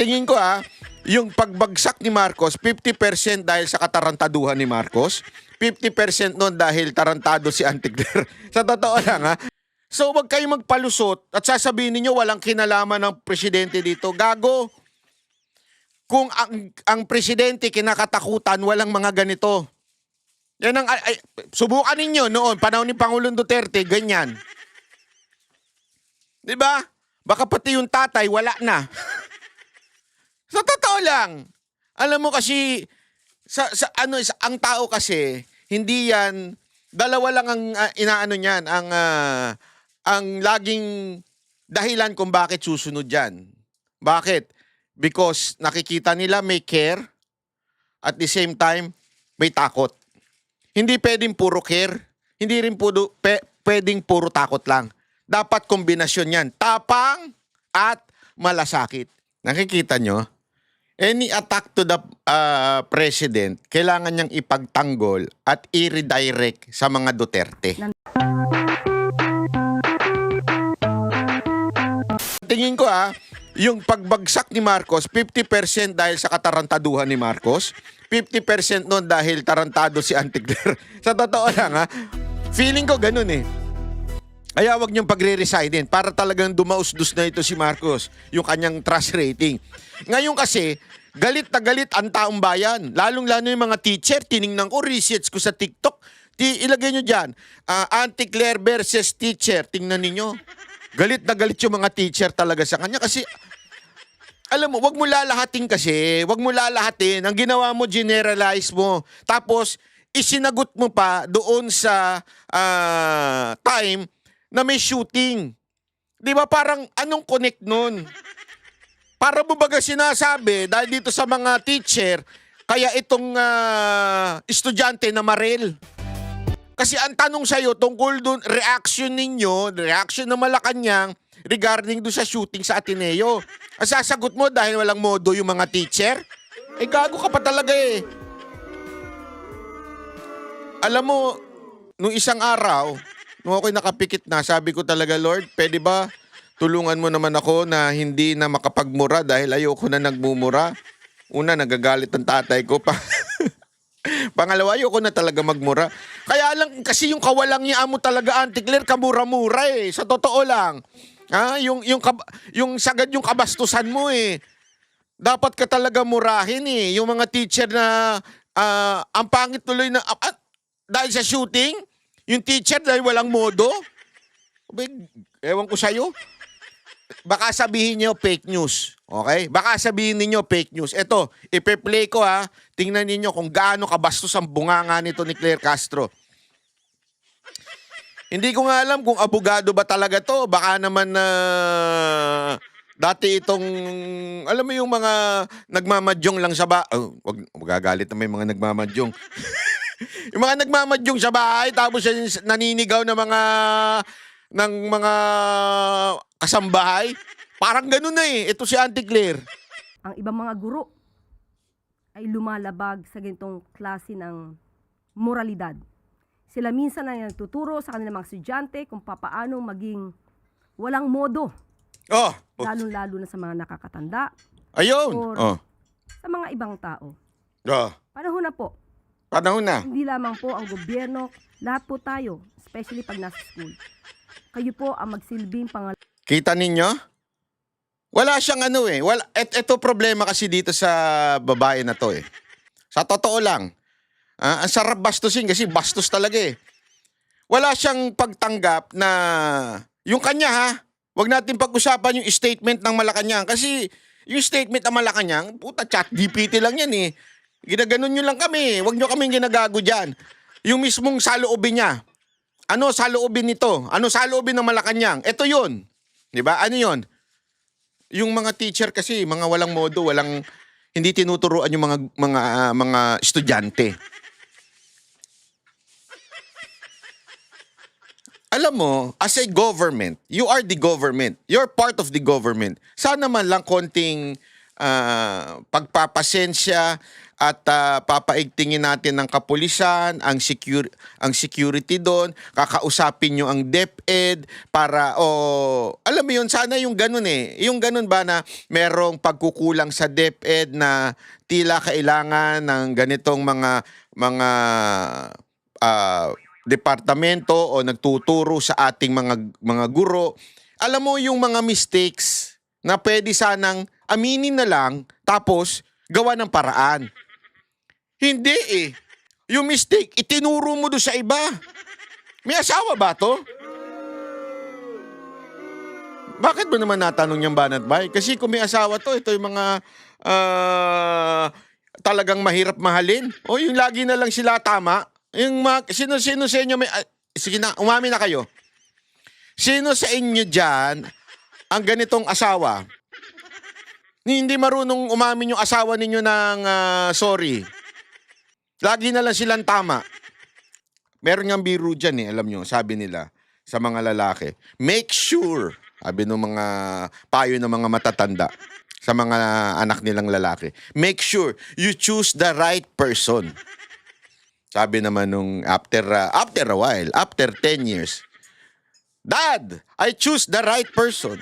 tingin ko yung pagbagsak ni Marcos, 50% dahil sa katarantaduhan ni Marcos, 50% nun dahil tarantado si Antigler. Sa totoo lang So wag kayong magpalusot at sasabihin niyo walang kinalaman ng presidente dito. Gago. Kung ang presidente kinakatakutan, walang mga ganito. Yan ang subukan ninyo noon, panahon ni Pangulong Duterte, ganyan. 'Di ba? Baka pati yung tatay wala na. Sa totoo lang. Alam mo kasi ang tao kasi hindi yan dalawa lang ang inaano niyan, ang laging dahilan kung bakit susunod yan. Bakit? Because nakikita nila may care, at the same time may takot. Hindi pwedeng puro care, hindi rin pwedeng puro takot lang. Dapat kombinasyon yan. Tapang at malasakit. Nakikita nyo? Any attack to the president, kailangan niyang ipagtanggol at i-redirect sa mga Duterte. Tingin ko yung pagbagsak ni Marcos, 50% dahil sa katarantaduhan ni Marcos, 50% nun dahil tarantado si Antigler. Sa totoo lang feeling ko ganun Kaya wag niyong pagre-resignin para talagang dumausdos na ito si Marcos, yung kanyang trust rating. Ngayon kasi, galit na galit ang taong bayan. Lalong-lalo yung mga teacher, tiningnan ko, research ko sa TikTok. Ilagay nyo dyan, Antigler versus teacher. Tingnan ninyo. Galit na galit yung mga teacher talaga sa kanya kasi, alam mo, wag mo lalahatin kasi. Wag mo lalahatin. Ang ginawa mo, generalize mo. Tapos, isinagot mo pa doon sa time na may shooting. Di ba parang anong connect nun? Para mo baga sinasabi, dahil dito sa mga teacher, kaya itong estudyante na maril. Kasi ang tanong sa'yo tungkol doon, reaction ninyo, reaction ng Malacanang regarding doon sa shooting sa Ateneo. Ang sasagot mo dahil walang modo yung mga teacher? Gago ka pa talaga Alam mo, nung isang araw, nung ako'y nakapikit na, sabi ko talaga, Lord, pwede ba tulungan mo naman ako na hindi na makapagmura dahil ayoko na nagmumura. Una, nagagalit ang tatay ko pa. Pangalawa, ayoko na talaga magmura. Kaya lang, kasi yung kawalang niya mo talaga, Antigler, kamura-mura Sa totoo lang. Yung sagad yung kabastusan mo Dapat ka talaga murahin Yung mga teacher na, ang pangit tuloy na, dahil sa shooting, yung teacher dahil walang modo? Ewan ko sa'yo. Baka sabihin niyo fake news. Okay? Baka sabihin niyo fake news. Ito, ipe-play ko Tingnan niyo kung gaano kabastos ang bunganga nito ni Claire Castro. Hindi ko nga alam kung abogado ba talaga to. Baka naman dati itong, alam mo yung mga nagmamadyong lang sa wag magagalit na may mga nagmamadyong. Yung mga nagmamadyong sa bahay tapos naninigaw ng mga kasambahay. Parang ganun Ito si Antigler. Ang ibang mga guro ay lumalabag sa ganitong klase ng moralidad. Sila minsan ay nagtuturo sa kanilang mga estudyante kung papaano maging walang modo. Lalo-lalo na sa mga nakakatanda. Ayun. Or sa mga ibang tao. Panahon na po. Panahon na. Hindi lamang po ang gobyerno, lahat po tayo, especially pag nasa school. Kayo po ang magsilbing Kita ninyo? Wala siyang Ito problema kasi dito sa babae na to Sa totoo lang. Ang sarap bastusin kasi bastos talaga Wala siyang pagtanggap na yung kanya wag natin pag-usapan yung statement ng Malacanang kasi yung statement ng Malacanang, puta chat GPT lang yan Ginaganon nyo lang kami. Huwag nyo kaming ginagago dyan. Yung mismong saloobin niya. Ano saloobin nito? Ano saloobin ng Malacanang? Ito yun. Diba? Ano yun? Yung mga teacher kasi, mga walang modo, hindi tinuturuan yung mga estudyante. Alam mo, as a government, you are the government. You're part of the government. Sana man lang konting pagpapasensya at papaigtingin natin ng kapulisan, ang security doon, kakausapin nyo ang DepEd para, alam mo yun, sana yung ganun yung ganun ba na merong pagkukulang sa DepEd na tila kailangan ng ganitong mga departamento o nagtuturo sa ating mga guro. Alam mo yung mga mistakes na pwede sanang aminin na lang tapos gawa ng paraan. Hindi Yung mistake, itinuro mo doon sa iba. May asawa ba to? Bakit mo naman natanong niyang banat bay? Kasi kung may asawa to, ito yung mga talagang mahirap mahalin. O yung lagi na lang sila tama. Yung sino sa inyo may... sige na, umami na kayo. Sino sa inyo dyan ang ganitong asawa? Hindi marunong umamin yung asawa ninyo ng sorry. Lagi na lang silang tama. Meron nga biro dyan alam nyo, sabi nila sa mga lalaki. Make sure, sabi ng mga payo ng mga matatanda sa mga anak nilang lalaki. Make sure you choose the right person. Sabi naman nung after a while, after 10 years, Dad, I choose the right person.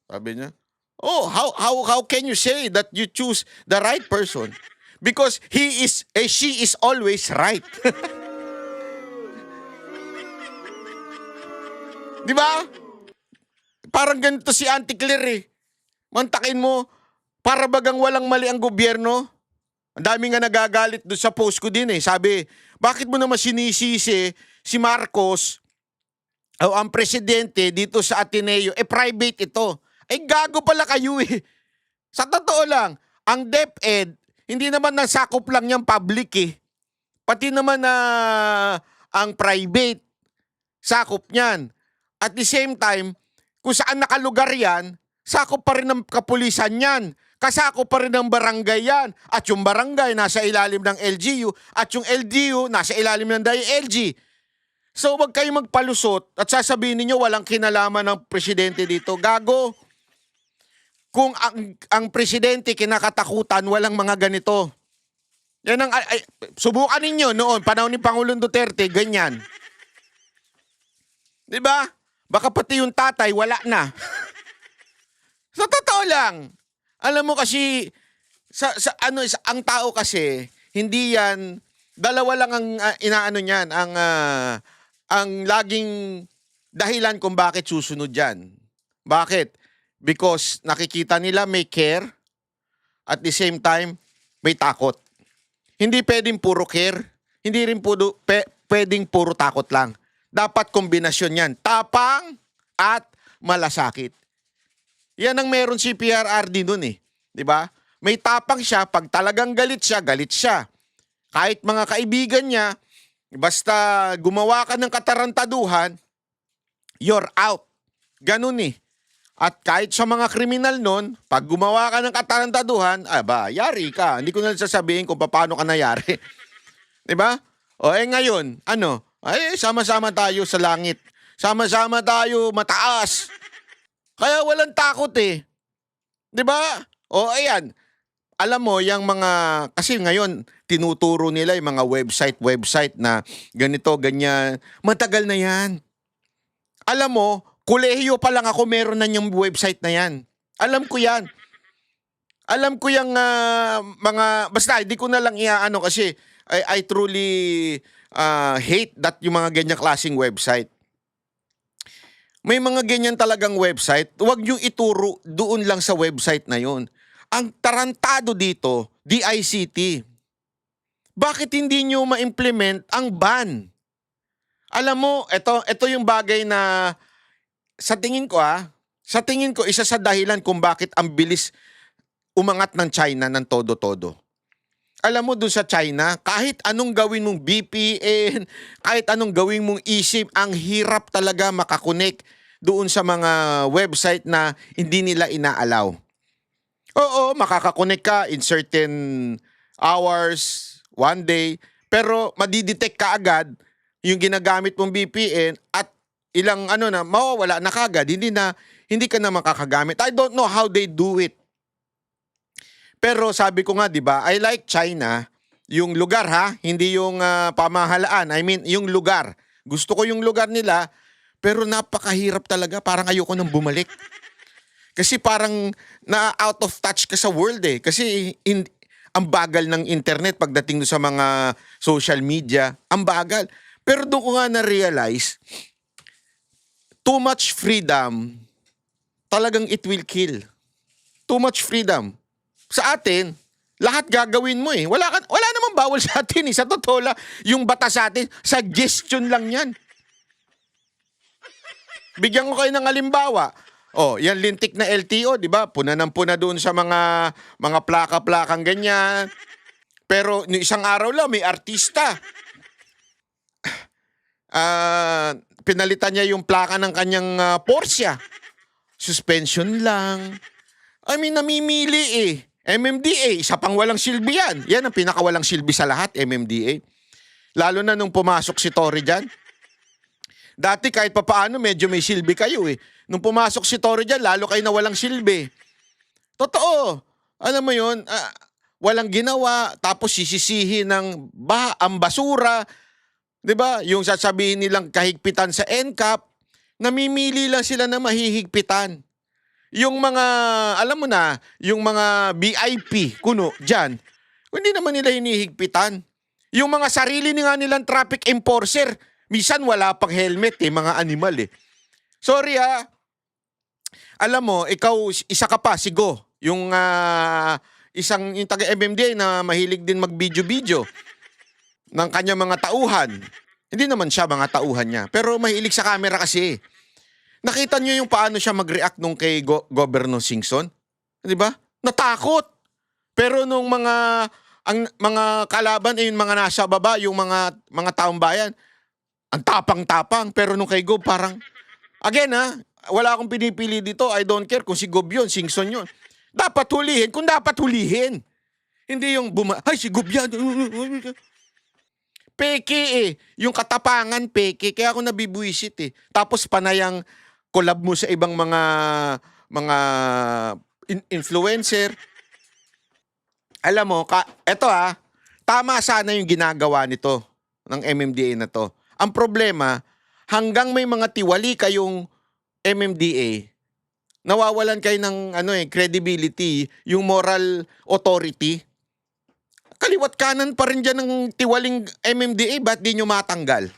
Sabi niya, oh, how can you say that you choose the right person? Because she is always right. Di ba? Parang ganito si Auntie Claire Mantakin mo, para bagang walang mali ang gobyerno. Ang dami nga nagagalit doon sa post ko din Sabi, bakit mo naman sinisisi si Marcos o ang presidente dito sa Ateneo? Private ito. Gago pala kayo Sa totoo lang, ang DepEd, hindi naman nasakop lang niyang public Pati naman ang private, sakop niyan. At the same time, kung saan nakalugar yan, sakop pa rin ng kapulisan yan. Kasakop pa rin ng barangay yan. At yung barangay nasa ilalim ng LGU at yung LGU nasa ilalim ng DILG. So wag kayong magpalusot at sasabihin niyo walang kinalaman ng presidente dito. Gago. Kung ang presidente kinakatakutan, walang mga ganito. Yan ang subukan ninyo noon, panahon ni Pangulong Duterte, ganyan. 'Di ba? Baka pati yung tatay wala na. Sa totoo lang. Alam mo kasi ang tao kasi hindi yan dalawa lang ang inaano niyan, ang laging dahilan kung bakit susunod yan. Bakit? Because nakikita nila may care at the same time may takot. Hindi pwedeng puro care, hindi rin pwedeng puro takot lang. Dapat kombinasyon yan. Tapang at malasakit. Yan ang meron si PRRD nun Di ba? May tapang siya, pag talagang galit siya, galit siya. Kahit mga kaibigan niya, basta gumawa ka ng katarantaduhan, you're out. Ganun At kahit sa mga kriminal nun, pag gumawa ka ng katarantaduhan, yari ka. Hindi ko na sasabihin kung paano ka nayari. Di ba? Ngayon, sama-sama tayo sa langit. Sama-sama tayo mataas. Kaya walang takot Di ba? Ayan. Alam mo, yung kasi ngayon, tinuturo nila yung mga website na ganito, ganyan. Matagal na yan. Alam mo, kolehiyo pa lang ako, meron na yung website na yan. Alam ko yan. Alam ko yung basta, hindi ko na lang kasi I truly hate that yung mga ganyang klaseng website. May mga ganyan talagang website, huwag nyo ituro doon lang sa website na yon. Ang tarantado dito, DICT. Bakit hindi nyo ma-implement ang ban? Alam mo, ito yung bagay na sa tingin ko, isa sa dahilan kung bakit ang bilis umangat ng China ng todo-todo. Alam mo, doon sa China, kahit anong gawin mong VPN, kahit anong gawin mong eSIM, ang hirap talaga makakonek doon sa mga website na hindi nila inaalaw. Oo, makakakonek ka in certain hours, one day, pero madidetect ka agad yung ginagamit mong VPN at ilang mawawala na kagad, hindi ka na makakagamit. I don't know how they do it. Pero sabi ko nga, 'di ba, I like China, yung lugar ha, hindi yung pamahalaan. I mean, yung lugar. Gusto ko yung lugar nila, pero napakahirap talaga. Parang ayoko nang bumalik. Kasi parang na-out of touch ka sa world eh. Kasi ang bagal ng internet pagdating sa mga social media. Ang bagal. Pero doon ko nga na-realize, too much freedom, talagang it will kill. Too much freedom. Sa atin, lahat gagawin mo eh. Wala namang bawal sa atin eh. Sa totoo lang, yung batas sa atin, suggestion lang yan. Bigyan ko kayo ng halimbawa. Oh, yan lintik na LTO, 'di ba? Puna ng puna doon sa mga plaka-plakang ganyan. Pero no, isang araw lang may artista. Pinalitan niya yung plaka ng kanyang Porsche. Suspension lang. I mean, namimili eh. MMDA, isa pang walang silbi yan. Yan ang pinakawalang silbi sa lahat, MMDA. Lalo na nung pumasok si Tory dyan. Dati kahit papaano medyo may silbi kayo eh. Nung pumasok si Tory dyan, lalo kayo na walang silbi. Totoo. Alam mo yun, walang ginawa, tapos sisisihin ng ang basura. 'Di ba? Yung sasabihin nilang kahigpitan sa NCAP, namimili lang sila na mahihigpitan. Yung mga, alam mo na, yung mga VIP, kuno, dyan, hindi naman nila hinihigpitan. Yung mga sarili nga nilang traffic enforcer, minsan wala pang helmet eh, mga animal eh. Sorry alam mo, ikaw, isa ka pa, si Go, yung yung taga-MMDA na mahilig din mag-video-video ng kanyang mga tauhan. Hindi naman siya mga tauhan niya, pero mahilig sa camera kasi. Nakita niyo yung paano siya mag-react nung kay Governor Singson? 'Di ba? Natakot. Pero nung ang mga kalaban ay yung mga nasa baba, yung mga taong bayan, ang tapang-tapang. Pero nung kay Gob parang, again wala akong pinipili dito. I don't care kung si Gob yun, Singson yun. Dapat hulihin kung dapat hulihin. Hindi yung ay si Gob yan. Peke eh. Yung katapangan peke. Kaya ako nabibuisit eh. Tapos panayang collab mo sa ibang mga influencer. Alam mo, eto tama sana yung ginagawa nito ng MMDA na to. Ang problema, hanggang may mga tiwali kayong MMDA, nawawalan kayo ng credibility, yung moral authority. Kaliwat kanan pa rin dyan ng tiwaling MMDA, ba't di nyo matanggal?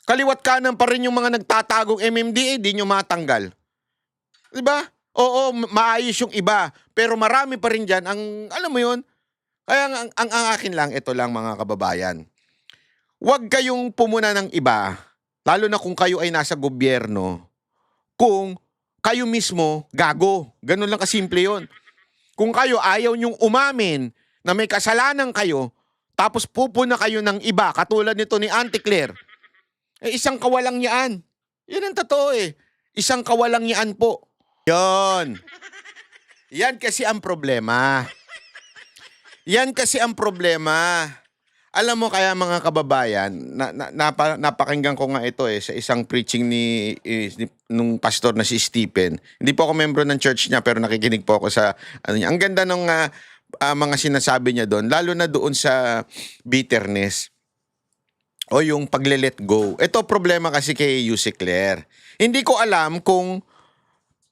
Kaliwat kanan pa rin yung mga nagtatagong MMDA, di nyo matanggal. Diba? Oo, maayos yung iba. Pero marami pa rin dyan. Alam mo yun? Kaya ang akin lang, ito lang mga kababayan. Huwag kayong pumuna ng iba, lalo na kung kayo ay nasa gobyerno, kung kayo mismo gago. Ganun lang kasimple yun. Kung kayo ayaw nyong umamin na may kasalanan kayo, tapos pupuna kayo ng iba, katulad nito ni Auntie Claire, isang kawalang yaan. Yan ang totoo eh. Isang kawalang yaan po. Yon. Yan kasi ang problema. Yan kasi ang problema. Alam mo kaya mga kababayan, napakinggan ko nga ito sa isang preaching nung pastor na si Stephen. Hindi po ako membro ng church niya pero nakikinig po ako sa niya. Ang ganda ng mga sinasabi niya doon, lalo na doon sa bitterness o yung pagle-let go. Ito problema kasi kay Yusek Claire. Hindi ko alam kung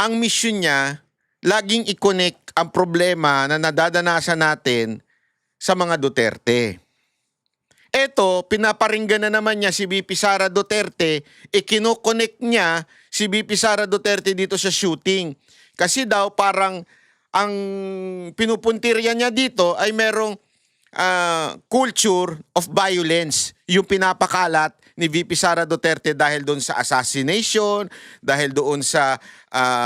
ang mission niya laging i-connect ang problema na nadadanasan natin sa mga Duterte. Eto, pinaparinggan na naman niya si VP Sara Duterte, kino-connect niya si VP Sara Duterte dito sa shooting. Kasi daw parang ang pinupuntirya niya dito ay merong culture of violence. Yung pinapakalat ni VP Sara Duterte dahil doon sa assassination, dahil doon sa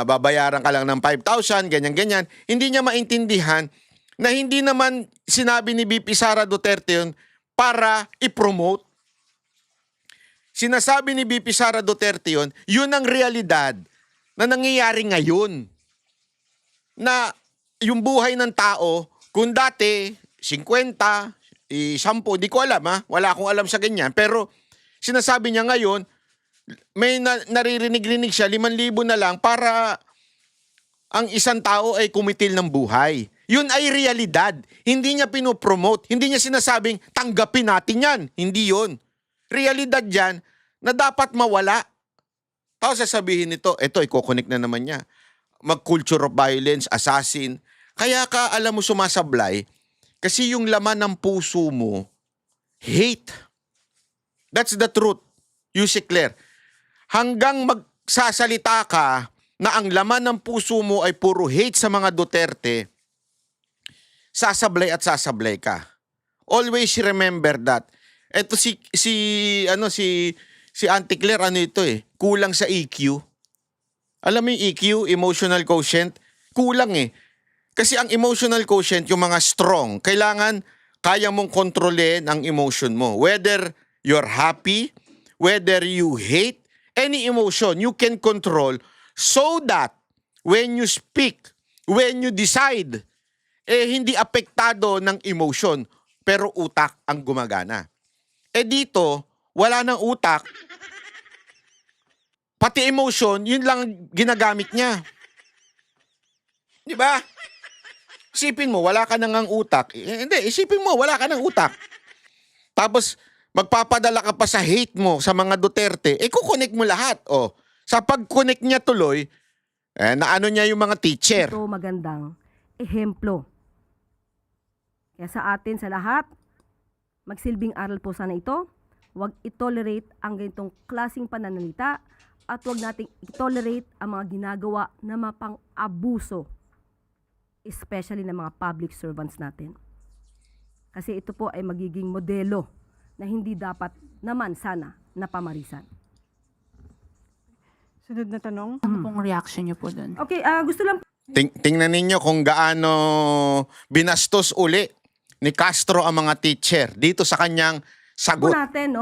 babayaran ka lang ng 5,000, ganyan-ganyan. Hindi niya maintindihan na hindi naman sinabi ni VP Sara Duterte yun para i-promote. Sinasabi ni VP Sara Duterte yun ang realidad na nangyayari ngayon. Na yung buhay ng tao, kung dati 50, 10, di ko alam wala akong alam sa ganyan. Pero sinasabi niya ngayon, may naririnig-rinig siya, 5,000 na lang para ang isang tao ay kumitil ng buhay. Yun ay realidad. Hindi niya pinopromote. Hindi niya sinasabing, tanggapin natin yan. Hindi yun. Realidad yan na dapat mawala. Tapos sasabihin nito, eto, iko-connect na naman niya. Mag-culture of violence, assassin. Kaya ka, alam mo, sumasablay. Kasi yung laman ng puso mo, hate. That's the truth. You see, Claire. Hanggang magsasalita ka na ang laman ng puso mo ay puro hate sa mga Duterte, sasablay at sasablay ka. Always remember that. Eto si Auntie Claire, ano ito kulang sa EQ. Alam mo yung EQ, emotional quotient, kulang Kasi ang emotional quotient, yung mga strong, kailangan kaya mong kontrolin ang emotion mo. Whether you're happy, whether you hate, any emotion you can control so that when you speak, when you decide, hindi apektado ng emotion, pero utak ang gumagana. Dito, wala nang utak, pati emotion, yun lang ginagamit niya. Di ba? Isipin mo, wala ka nang utak. Hindi, isipin mo, wala ka nang utak. Tapos, magpapadala ka pa sa hate mo sa mga Duterte, kukonek mo lahat. Sa pag-connect niya tuloy, naano niya yung mga teacher. Ito magandang ehemplo. Kaya sa atin, sa lahat, magsilbing aral po sana ito. Huwag itolerate ang ganitong klaseng pananalita at huwag nating itolerate ang mga ginagawa na mapang-abuso, especially ng mga public servants natin. Kasi ito po ay magiging modelo na hindi dapat naman sana napamarisan. Sunod na tanong. Ano pong reaction niyo po dun? Okay, gusto lang Tingnan ninyo kung gaano binastos uli ni Castro ang mga teacher dito sa kanyang po sagot. natin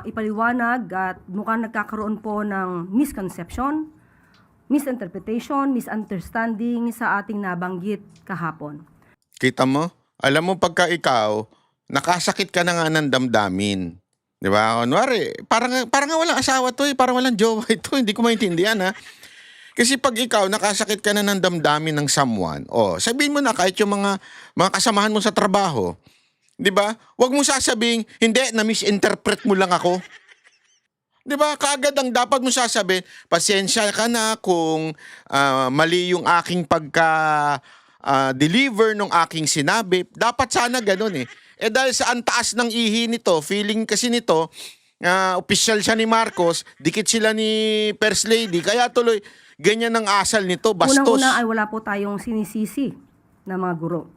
ipaliwanag at mukhang nagkakaroon po ng misconception, misinterpretation, misunderstanding sa ating nabanggit kahapon. Kita mo? Alam mo, pagka ikaw, nakasakit ka na nga ng damdamin. Di ba? Kunwari, parang nga walang asawa to parang walang jowa ito. Hindi ko maintindihan Kasi pag ikaw, nakasakit ka na ng damdamin ng someone, sabihin mo na kahit yung mga kasamahan mo sa trabaho, di ba? Huwag mo sasabing, hindi, na-misinterpret mo lang ako. Di ba? Kaagad ang dapat mo sasabihin, pasensya ka na kung mali yung aking deliver ng aking sinabi. Dapat sana ganun dahil sa antaas ng ihi nito, feeling kasi nito, official siya ni Marcos, dikit sila ni First Lady, kaya tuloy, ganyan ang asal nito, bastos. Unang-una ay wala po tayong sinisisi na mga guro.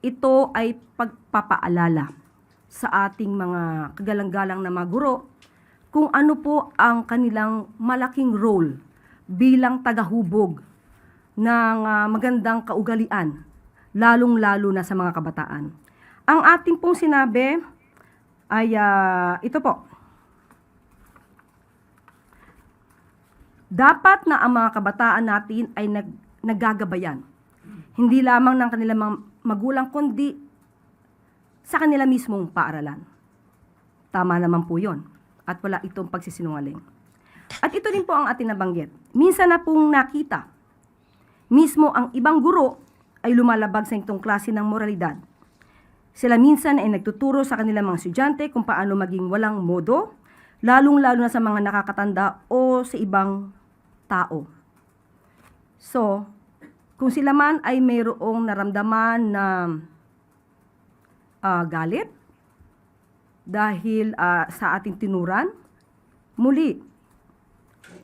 Ito ay pagpapaalala sa ating mga kagalang-galang na mga guro kung ano po ang kanilang malaking role bilang tagahubog ng magandang kaugalian, lalong-lalo na sa mga kabataan. Ang ating pong sinabi ay ito po. Dapat na ang mga kabataan natin ay naggagabayan. Hindi lamang ng kanilang mga magulang, kundi sa kanila mismong paaralan. Tama naman po yun. At wala itong pagsisinungaling. At ito din po ang ating nabanggit. Minsan na pong nakita, mismo ang ibang guro ay lumalabag sa itong klase ng moralidad. Sila minsan ay nagtuturo sa kanilang mga estudyante kung paano maging walang modo, lalong-lalo na sa mga nakakatanda o sa ibang tao. So, kung sila man ay mayroong naramdaman na galit dahil sa ating tinuran, muli,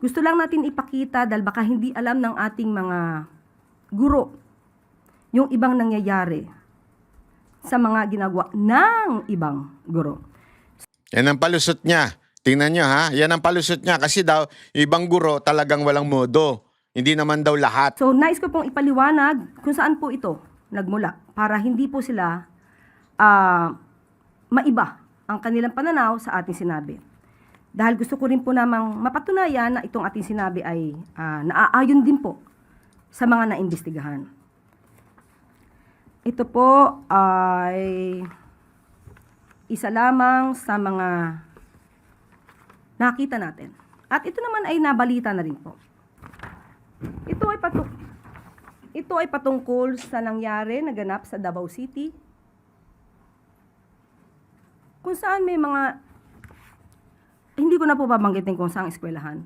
gusto lang natin ipakita dahil baka hindi alam ng ating mga guro yung ibang nangyayari sa mga ginagawa ng ibang guro. Yan ang palusot niya. Tingnan nyo yan ang palusot niya kasi daw yung ibang guro talagang walang modo. Hindi naman daw lahat. So, nais ko pong ipaliwanag kung saan po ito nagmula para hindi po sila maiba ang kanilang pananaw sa ating sinabi. Dahil gusto ko rin po namang mapatunayan na itong ating sinabi ay naaayon din po sa mga naimbestigahan. Ito po ay isa lamang sa mga nakita natin. At ito naman ay nabalita na rin po. Ito ay ito ay patungkol sa nangyari, naganap sa Davao City, kung saan may mga, hindi ko na po babanggitin kung saan eskwelahan.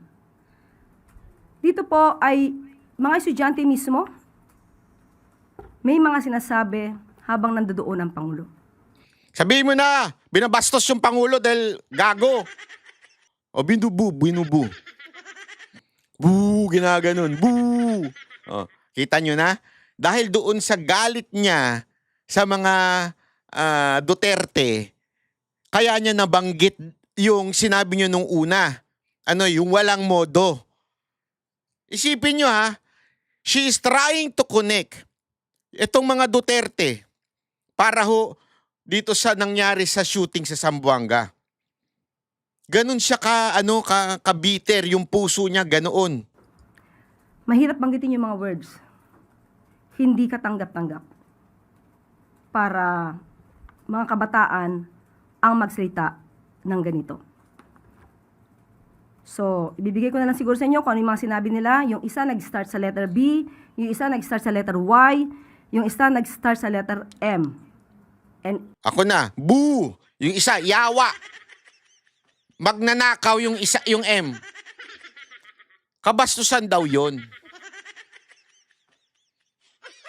Dito po ay mga estudyante mismo, may mga sinasabi habang nandoon ang Pangulo. Sabihin mo na, binabastos yung Pangulo dahil gago. O binubu. Boo, ginaganon. Boo. O, kita nyo na? Dahil doon sa galit niya sa mga Duterte, kaya niya nabanggit yung sinabi niyo nung una. Ano, yung walang modo. Isipin nyo ha, she is trying to connect itong mga Duterte para ho dito sa nangyari sa shooting sa Zamboanga. Ganun siya ka-bitter, yung puso niya ganoon. Mahirap banggitin yung mga words. Hindi katanggap-tanggap. Para mga kabataan ang magsalita ng ganito. So, ibibigay ko na lang siguro sa inyo kung ano yung mga sinabi nila. Yung isa nag-start sa letter B, yung isa nag-start sa letter Y, yung isa nag-start sa letter M. And Ako na, boo! Yung isa, yawa. Magnanakaw yung isa, yung M. Kabastusan daw yon.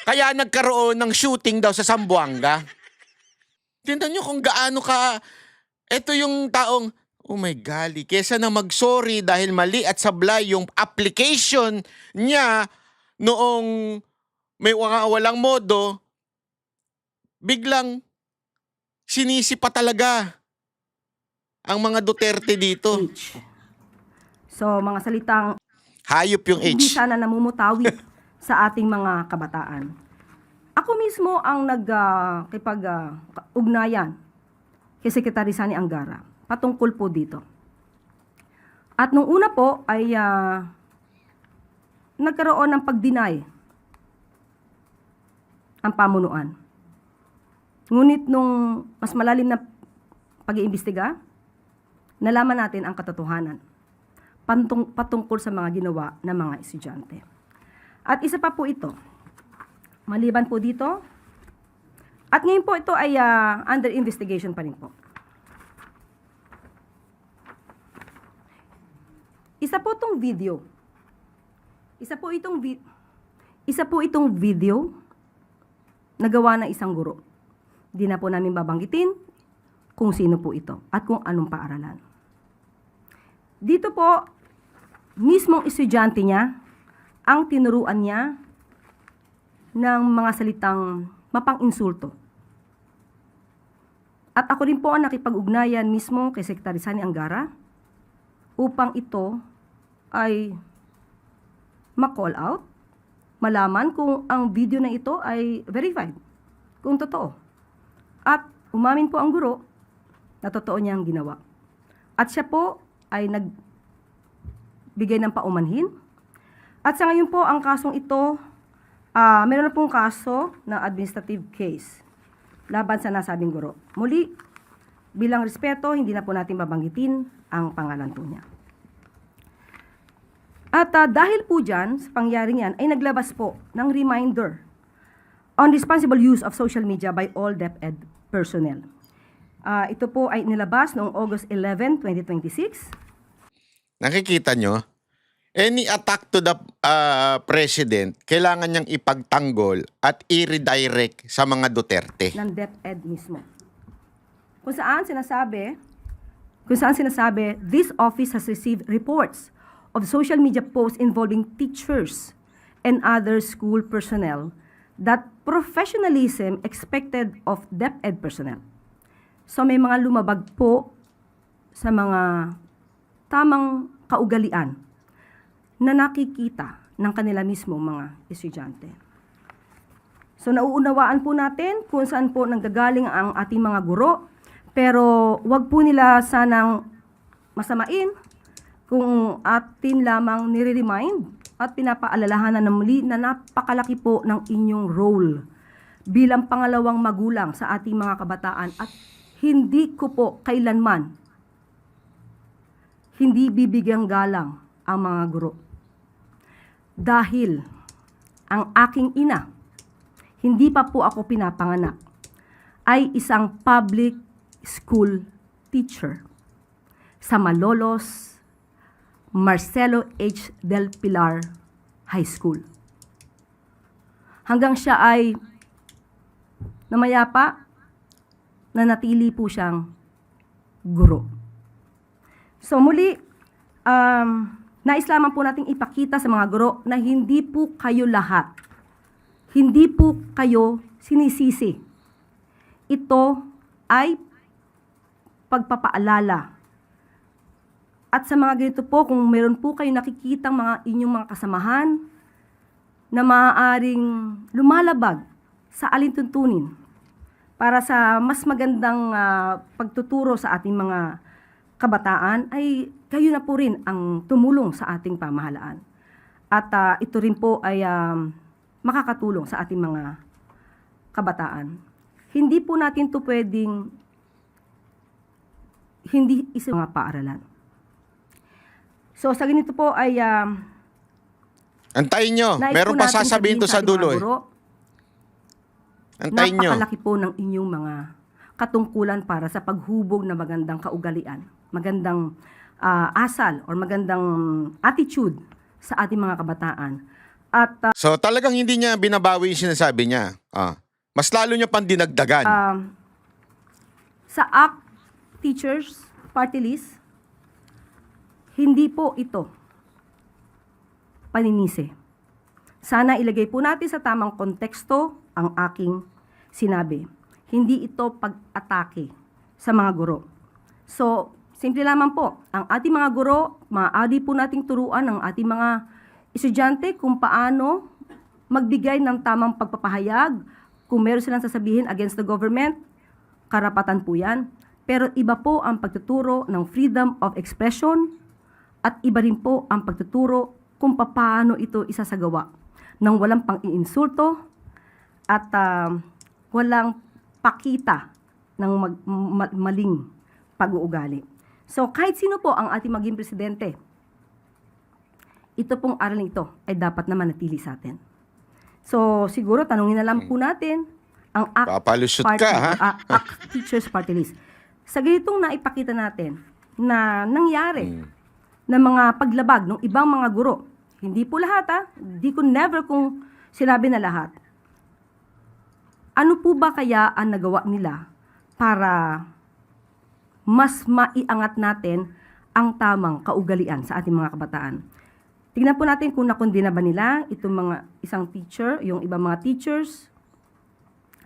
Kaya nagkaroon ng shooting daw sa Zamboanga. Tingnan nyo kung gaano ka... Ito yung taong, oh my golly, kesa na mag-sorry dahil mali at sablay yung application niya noong may walang modo, biglang sinisi pa talaga ang mga Duterte dito. H. So, mga salitang Hayop yung hindi H. sana namumutawi sa ating mga kabataan. Ako mismo ang ugnayan kay Secretary Sani Angara patungkol po dito. At nung una po ay nagkaroon ng pag-deny ang pamunuan. Ngunit nung mas malalim na pag-iimbestiga, nalaman natin ang katotohanan patungkol sa mga ginawa ng mga estudyante. At isa pa po ito, maliban po dito, at ngayon po ito ay under investigation pa rin po. Isa po itong video. Isa po itong video na gawa ng isang guro. Di na po namin babanggitin kung sino po ito at kung anong paaralan. Dito po, mismong estudyante niya ang tinuruan niya ng mga salitang mapang-insulto. At ako rin po ang nakipag-ugnayan mismo kay Secretary Sani Angara upang ito ay ma-call out, malaman kung ang video na ito ay verified, kung totoo. At umamin po ang guro na totoo niyang ginawa. At siya po ay nagbigay ng paumanhin. At sa ngayon po, ang kasong ito, meron na pong kaso ng administrative case laban sa nasabing guro. Muli, bilang respeto, hindi na po natin babanggitin ang pangalan po niya. At dahil po dyan, sa pangyaring yan, ay naglabas po ng reminder on responsible use of social media by all DepEd personnel. Ito po ay nilabas noong August 11, 2026. Nakikita nyo? Any attack to the president, kailangan niyang ipagtanggol at i-redirect sa mga Duterte. Ng DepEd mismo. Kung saan sinasabi, this office has received reports of social media posts involving teachers and other school personnel that professionalism expected of DepEd personnel. So may mga lumabag po sa mga tamang kaugalian na nakikita ng kanila mismo mga estudyante. So nauunawaan po natin kung saan po nanggagaling ang ating mga guro, pero wag po nila sanang masamain kung atin lamang nire-remind at pinapaalalahanan na muli na napakalaki po ng inyong role bilang pangalawang magulang sa ating mga kabataan at hindi ko po kailanman hindi bibigyang galang ang mga guro. Dahil ang aking ina, hindi pa po ako pinapanganak, ay isang public school teacher sa Malolos Marcelo H. Del Pilar High School. Hanggang siya ay namayapa, nanatili po siyang guro. So muli, nais lamang po nating ipakita sa mga guro na hindi po kayo lahat, hindi po kayo sinisisi. Ito ay pagpapaalala. At sa mga ganito po, kung meron po kayo nakikitang mga inyong mga kasamahan na maaaring lumalabag sa alintuntunin para sa mas magandang pagtuturo sa ating mga kabataan, ay kayo na po rin ang tumulong sa ating pamahalaan. At ito rin po ay makakatulong sa ating mga kabataan. Hindi po natin to pwedeng hindi isang mga paaralan. So sa ganito po ay Antayin nyo. nais Meron po pa natin sasabihin to sabihin sa ating dulo mga eh. guro, Antayin nyo. napakalaki po ng inyong mga katungkulan para sa paghubog na magandang kaugalian, magandang asal or magandang attitude sa ating mga kabataan. At So talagang hindi niya binabawi yung sinasabi niya. Mas lalo niya pang dinagdagan. sa ACT Teachers Party List, hindi po ito paninisi. Sana ilagay po natin sa tamang konteksto ang aking sinabi. Hindi ito pag-atake sa mga guro. So, simple lamang po, ang ating mga guro, maaari po nating turuan ang ating mga estudyante kung paano magbigay ng tamang pagpapahayag. Kung meron silang sasabihin against the government, karapatan po yan. Pero iba po ang pagtuturo ng freedom of expression at iba rin po ang pagtuturo kung paano ito isasagawa nang walang pang-iinsulto at walang pakita ng maling pag-uugali. So kahit sino po ang ating maging presidente, ito pong aral ito ay dapat na manatili sa atin. So siguro tanungin na lang po natin ang Papalusot ka, ha? ACT Teachers Party List. Sa ganitong naipakita natin na nangyari na mga paglabag ng ibang mga guro, hindi po lahat hindi ko never kung sinabi na lahat. Ano po ba kaya ang nagawa nila para mas maiangat natin ang tamang kaugalian sa ating mga kabataan? Tingnan po natin kung nakondena ba nila itong mga isang teacher, yung ibang mga teachers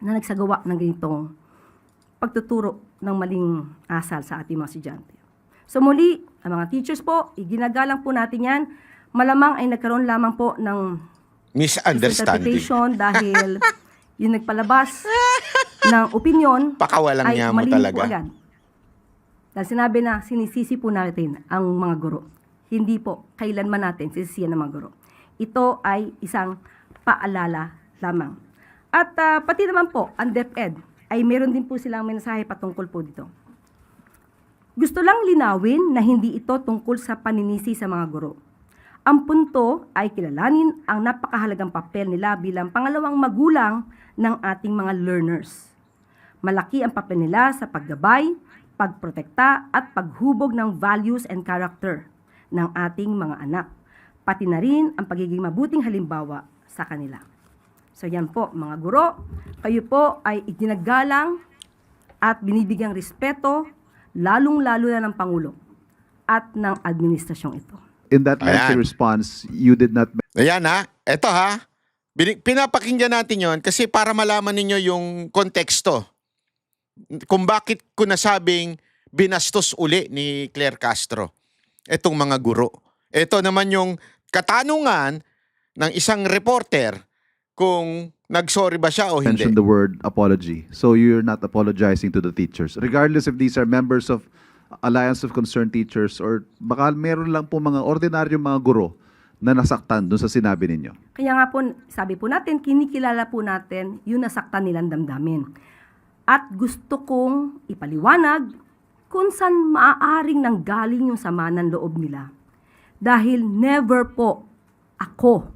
na nagsagawa ng ganitong pagtuturo ng maling asal sa ating mga estudyante. So muli, ang mga teachers po, iginagalang po natin yan. Malamang ay nagkaroon lamang po ng Misunderstanding. interpretation dahil yung nagpalabas ng opinion Pakawalang ay niya mo mali talaga. po agad. Dahil sinabi na sinisisi po natin ang mga guro. Hindi po kailanman natin sisisiyan ng mga guro. Ito ay isang paalala lamang. At pati naman po, ang DepEd ay meron din po silang mensahe patungkol po dito. Gusto lang linawin na hindi ito tungkol sa paninisi sa mga guro. Ang punto ay kilalanin ang napakahalagang papel nila bilang pangalawang magulang ng ating mga learners. Malaki ang papel nila sa paggabay, pagprotekta at paghubog ng values and character ng ating mga anak, pati na rin ang pagiging mabuting halimbawa sa kanila. So yan po mga guro, kayo po ay iginagalang at binibigyang respeto, lalong-lalo na ng Pangulo at ng administrasyong ito. In that lengthy Ayan. response, you did not Ayan eto pinapakinggan natin yon kasi para malaman ninyo yung konteksto. Kung bakit ko nasabing binastos uli ni Claire Castro etong mga guro. Ito naman yung katanungan ng isang reporter kung nagsorry ba siya o hindi. mention the word apology. So you're not apologizing to the teachers. Regardless if these are members of Alliance of Concerned Teachers or baka meron lang po mga ordinaryong mga guro na nasaktan doon sa sinabi ninyo. Kaya nga po, sabi po natin, kinikilala po natin yung nasaktan nilang damdamin. At gusto kong ipaliwanag kung saan maaaring nanggaling yung sama ng loob nila. Dahil never po ako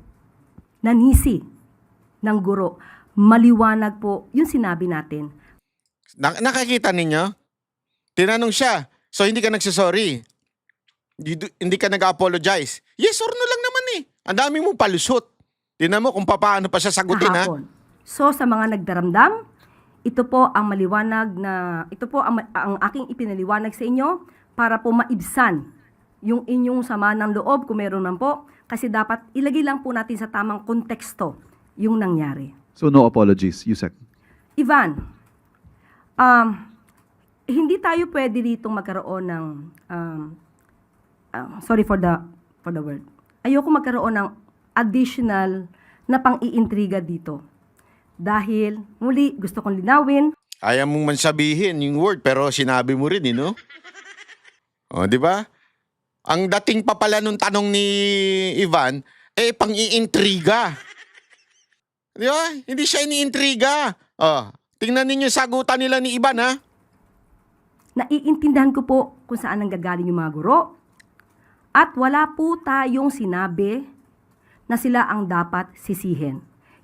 nanisi ng guro. Maliwanag po yung sinabi natin. Nakakita ninyo? Tinanong siya. So hindi ka nagsasorry. Hindi ka nag-apologize. Yes or no lang naman eh. Ang dami mong palusot. Tingnan mo kung paano pa siya sagutin ha. Kahapon. So sa mga nagdaramdam, ito po ang maliwanag na, ito po ang aking ipinaliwanag sa inyo para po maibsan yung inyong sama ng loob kung meron man po. Kasi dapat ilagay lang po natin sa tamang konteksto yung nangyari. So no apologies, Yusek. Ivan, hindi tayo pwede dito magkaroon ng, sorry for the word. Ayoko magkaroon ng additional na pang-iintriga dito. Dahil, muli, gusto kong linawin, Ayaw mong man sabihin yung word pero sinabi mo rin, no? O, di ba? Ang dating pa pala nung tanong ni Ivan, pang-iintriga. Di ba? Hindi siya iniintriga. O, tingnan ninyo yung sagutan nila ni Ivan, ha? naiintindihan ko po kung saan nanggagaling yung mga guro. At wala po tayong sinabi na sila ang dapat sisihin.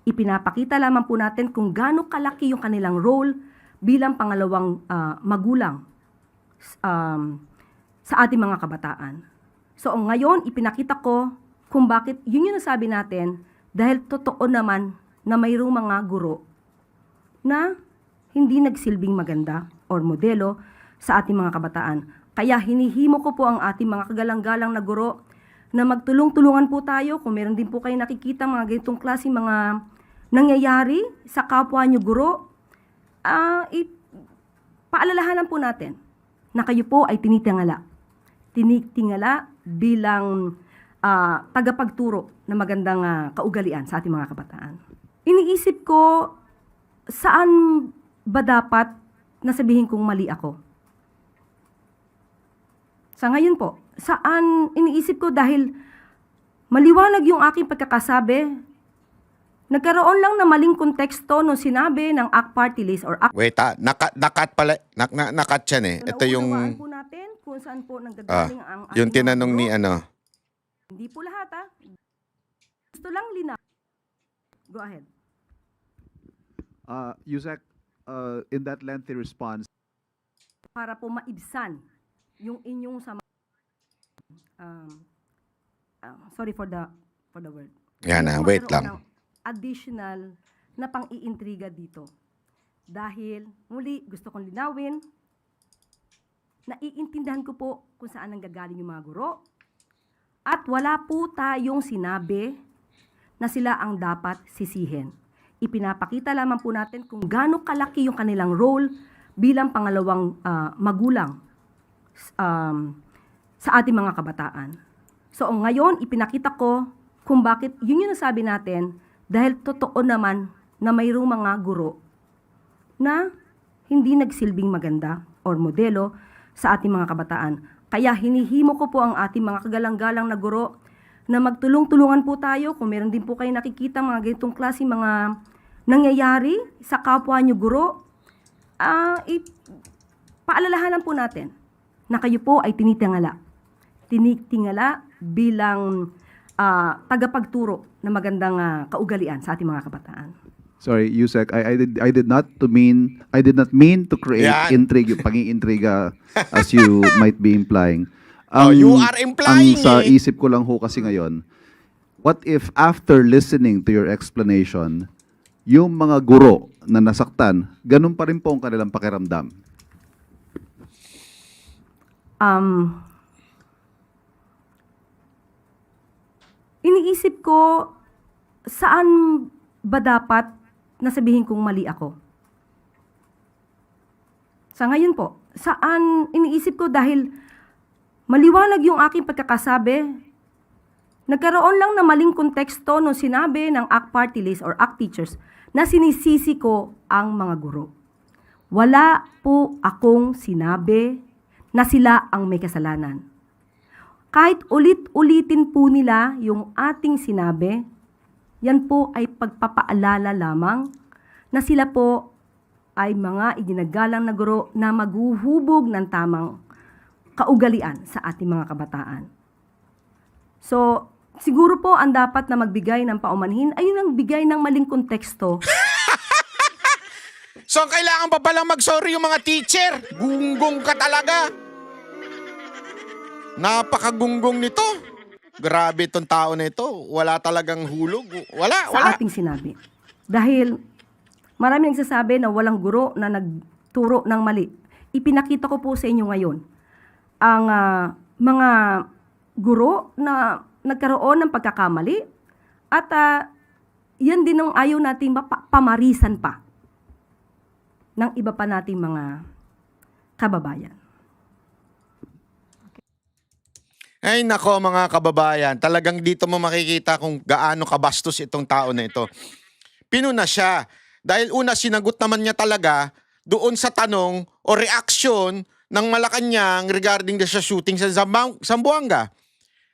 Ipinapakita lamang po natin kung gaano kalaki yung kanilang role bilang pangalawang magulang sa ating mga kabataan. So ngayon, ipinakita ko kung bakit yun yung nasabi natin dahil totoo naman na mayroong mga guro na hindi nagsilbing maganda or modelo sa ating mga kabataan. Kaya hinihimo ko po ang ating mga kagalang-galang na guro na magtulong-tulungan po tayo kung meron din po kayo nakikita mga ganitong klase mga nangyayari sa kapwa nyo guro. Paalalahanan po natin na kayo po ay tinitingala bilang tagapagturo na magandang kaugalian sa ating mga kabataan. Iniisip ko, saan ba dapat nasabihin kong mali ako? Sa ngayon po, saan iniisip ko dahil maliwanag yung aking pagkakasabi, nagkaroon lang na maling konteksto nung sinabi ng ACT Party List or ACT. Wait, nakat pala. Nakat yan eh. Ito yung... Naunawaan po natin kung saan po nanggagaling ang ating yung tinanong mga ni guro. ano. Hindi po lahat Gusto lang linaw. Go ahead. Yusek, in that lengthy response, Para po maibsan yung inyong sama. Sorry for the word. Yan na, Ayoko wait magkaroon lang. ng additional na pang-iintriga dito. Dahil, muli, gusto kong linawin, naiintindihan ko po kung saan nanggagaling yung mga guro. At wala po tayong sinabi na sila ang dapat sisihin. Ipinapakita lamang po natin kung gaano kalaki yung kanilang role bilang pangalawang magulang sa ating mga kabataan. So ngayon, ipinakita ko kung bakit yun yung nasabi natin dahil totoo naman na mayroong mga guro na hindi nagsilbing maganda or modelo sa ating mga kabataan. Kaya hinihimo ko po ang ating mga kagalang-galang na guro na magtulong-tulungan po tayo kung meron din po kayo nakikita mga ganitong klase mga nangyayari sa kapwa nyo guro. Paalalahanan po natin na kayo po ay tinitingala bilang tagapagturo na magandang kaugalian sa ating mga kabataan. sorry, Yusek, I did not mean to create Yan. pang-iintriga as you might be implying. You are implying Ang sa eh. isip ko lang ho kasi ngayon, what if after listening to your explanation, yung mga guro na nasaktan, ganun pa rin po ang kanilang pakiramdam? Iniisip ko, saan ba dapat nasabihin kong mali ako? Sa ngayon po, saan iniisip ko dahil maliwanag yung aking pagkakasabi, nagkaroon lang na maling konteksto nung sinabi ng ACT Party List or ACT Teachers na sinisisi ko ang mga guro. Wala po akong sinabi na sila ang may kasalanan. Kahit ulit-ulitin po nila yung ating sinabi, yan po ay pagpapaalala lamang na sila po ay mga iginagalang na guro na maghuhubog ng tamang kaugalian sa ating mga kabataan. So, Siguro po ang dapat na magbigay ng paumanhin ay yung ang bigay ng maling konteksto. So, kailangan pa palang mag-sorry yung mga teacher. Gunggong ka talaga. Napakagunggong nito. Grabe itong tao na ito. Wala talagang hulog. Wala. Sa ating sinabi. Dahil marami nagsasabi na walang guro na nagturo ng mali. Ipinakita ko po sa inyo ngayon ang mga guro na nagkaroon ng pagkakamali at yan din ang ayaw nating pamarisan pa ng iba pa nating mga kababayan. Ay nako mga kababayan, talagang dito mo makikita kung gaano kabastos itong tao na ito. Pinuna siya dahil una sinagot naman niya talaga doon sa tanong o reaksyon ng Malacanang regarding sa shooting sa Zamboanga.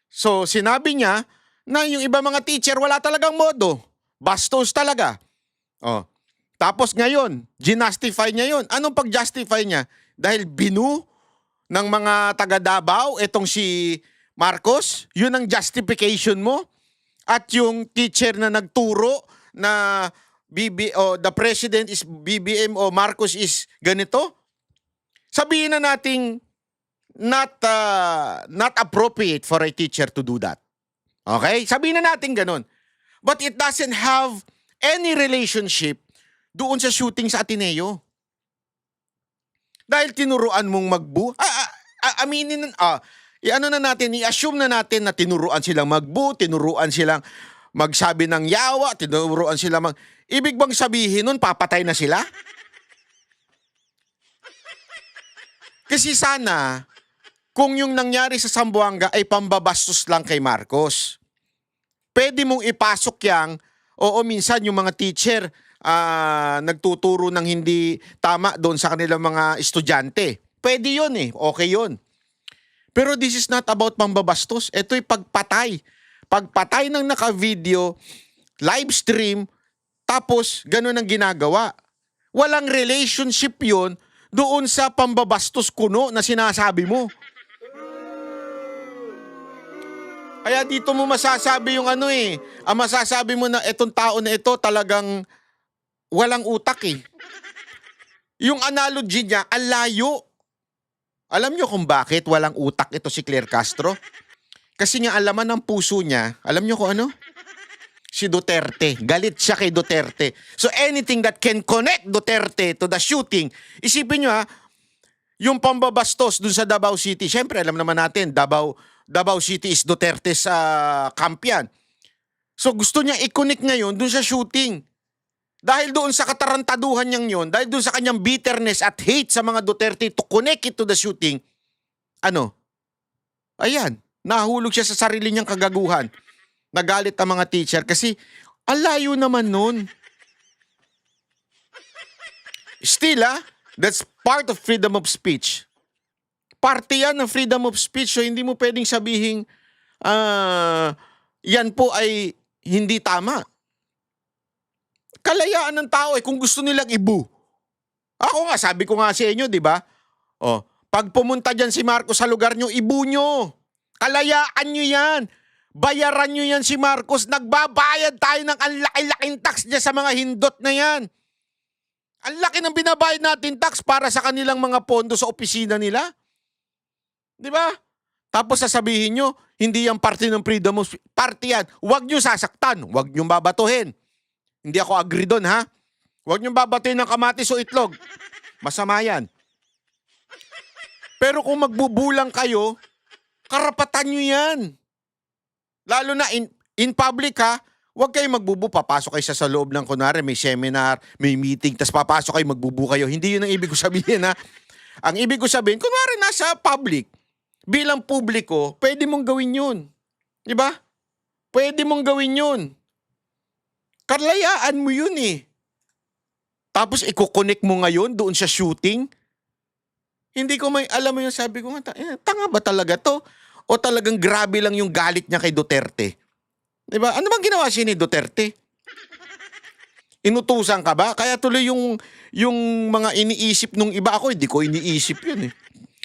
So sinabi niya na yung iba mga teacher wala talagang modo. Bastos talaga. Oh. Tapos ngayon, ginastify niya yun. Anong pag-justify niya? Dahil binu ng mga taga Davao, etong si Marcos, yun ang justification mo? At yung teacher na nagturo na the president is BBM o Marcos is ganito? Sabihin na nating not appropriate for a teacher to do that. Okay? Sabihin na natin ganun. But it doesn't have any relationship doon sa shooting sa Ateneo. Dahil tinuruan mong aminin, i-assume na natin na tinuruan silang tinuruan silang magsabi ng yawa, tinuruan silang ibig bang sabihin nun, papatay na sila? Kasi sana, kung yung nangyari sa Zamboanga ay pambabastos lang kay Marcos, pwede mong ipasok yang, oo minsan yung mga teacher, nagtuturo ng hindi tama doon sa kanilang mga estudyante. Pwede yun okay yun. Pero this is not about pambabastos. Ito'y pagpatay. Pagpatay ng naka-video, live stream, tapos ganun ang ginagawa. Walang relationship yun doon sa pambabastos kuno na sinasabi mo. Kaya dito mo masasabi yung ang masasabi mo na etong tao na ito talagang walang utak Yung analogy niya, ang layo. Alam niyo kung bakit walang utak ito si Claire Castro? Kasi nga alaman ng puso niya, alam niyo kung ano? Si Duterte. Galit siya kay Duterte. So anything that can connect Duterte to the shooting, isipin niyo yung pambabastos dun sa Davao City. Siyempre, alam naman natin, Davao City is Duterte's camp yan. So gusto niya i-connect ngayon dun sa shooting. Dahil doon sa katarantaduhan niyang yun, dahil doon sa kanyang bitterness at hate sa mga Duterte to connect it to the shooting, ayan, nahulog siya sa sarili niyang kagaguhan. Nagalit ang mga teacher kasi ang layo naman nun. Still, that's part of freedom of speech. Parte yan ng freedom of speech, so hindi mo pwedeng sabihin, yan po ay hindi tama. Kalayaan ng tao kung gusto nilang ibu. Ako nga, sabi ko nga sa inyo, di ba? Pag pumunta dyan si Marcos sa lugar nyo, ibu nyo. Kalayaan nyo yan. Bayaran nyo yan si Marcos. Nagbabayad tayo ng ang laki-laking tax dyan sa mga hindot na yan. Ang laki ng binabayad natin tax para sa kanilang mga pondo sa opisina nila. Di ba? Tapos sasabihin nyo, hindi yan parte ng freedom of speech. Parte yan. Huwag nyo sasaktan. Huwag nyo babatuhin. Hindi ako agree doon, ha? Huwag niyong babatuhin ng kamatis o itlog. Masama yan. Pero kung magbubulang kayo, karapatan niyo yan. Lalo na in public, ha? Huwag kayo magbubu. Papasok kayo sa loob ng kunwari, may seminar, may meeting, tas papasok kayo, magbubu kayo. Hindi yun ang ibig ko sabihin, ha? Ang ibig ko sabihin, kunwari nasa public, bilang publiko, pwede mong gawin yun. Diba? Pwede mong gawin yun. Kalayaan mo yun Tapos iko-connect mo ngayon doon sa shooting. Hindi ko alam mo yung sabi ko nga, tanga ba talaga to? O talagang grabe lang yung galit niya kay Duterte? Diba? Ano bang ginawa siya ni Duterte? Inutusan ka ba? Kaya tuloy yung mga iniisip nung iba, ako hindi ko iniisip yun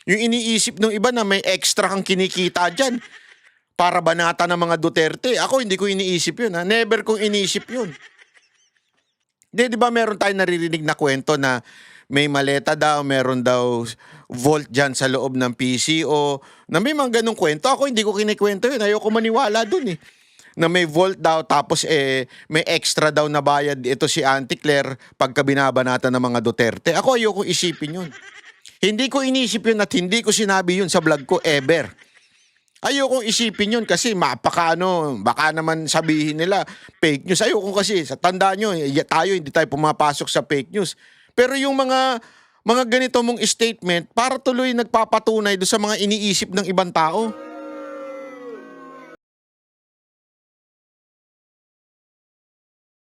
Yung iniisip nung iba na may extra kang kinikita dyan. para banata ng mga Duterte. Ako, hindi ko iniisip yun. Ha? Never kong iniisip yun. Di ba meron tayong naririnig na kwento na may maleta daw, meron daw vault dyan sa loob ng PCO, na may mga ganong kwento. Ako, hindi ko kinikwento yun. Ayoko maniwala dun eh. Na may vault daw, tapos may extra daw na bayad ito si Auntie Claire pagka binabanatan ng mga Duterte. Ako, ayoko isipin yun. Hindi ko inisip yun at hindi ko sinabi yun sa vlog ko ever. Ayokong isipin yun kasi baka naman sabihin nila fake news. Ayoko kasi, sa tandaan nyo, tayo hindi tayo pumapasok sa fake news. Pero yung mga ganito mong statement, para tuloy nagpapatunay do sa mga iniisip ng ibang tao.